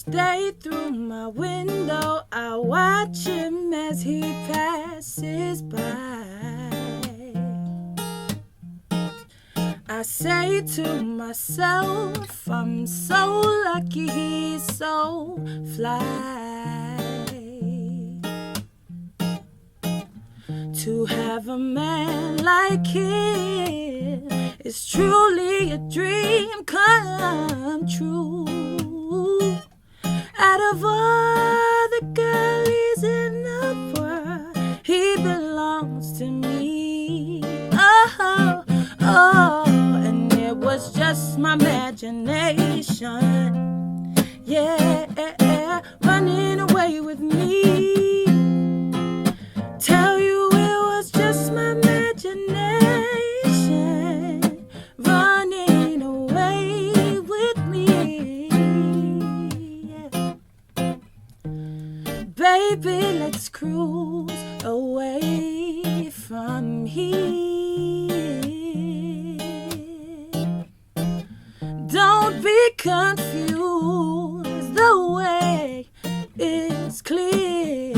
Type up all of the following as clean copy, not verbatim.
Each day through my window, I watch him as he passes by. I say to myself, I'm so lucky he's so fly. To have a man like him is truly a dream come true. Out of all the girlies in the world, he belongs to me. Oh, oh, and it was just my imagination. Yeah, running away with me. Tell you it was just my imagination. Running away with me. Baby, let's cruise away from here. Don't be confused, the way is clear.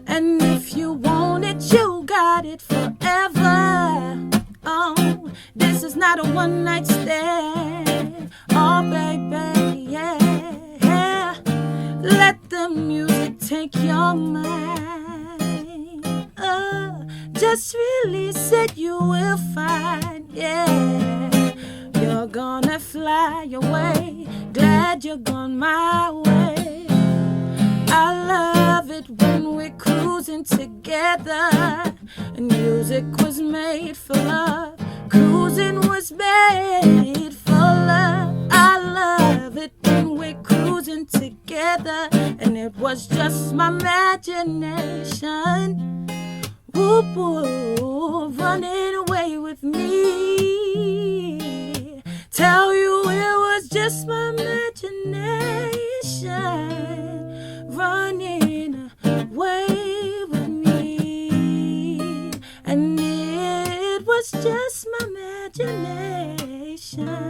And if you want it, you got it forever. Oh, this is not a one-night stand. Oh, baby, yeah. Let the music take your mind. Just release it, you will find, yeah. You're gonna fly away. Glad you're gone my way. I love it when we're cruising together. And music was made for love. Cruising was made for love. I love it when we're cruising together. And it was just my imagination. Whoop, whoop, running away with me. Tell you it was just my imagination. Running away with me. And it was just my imagination.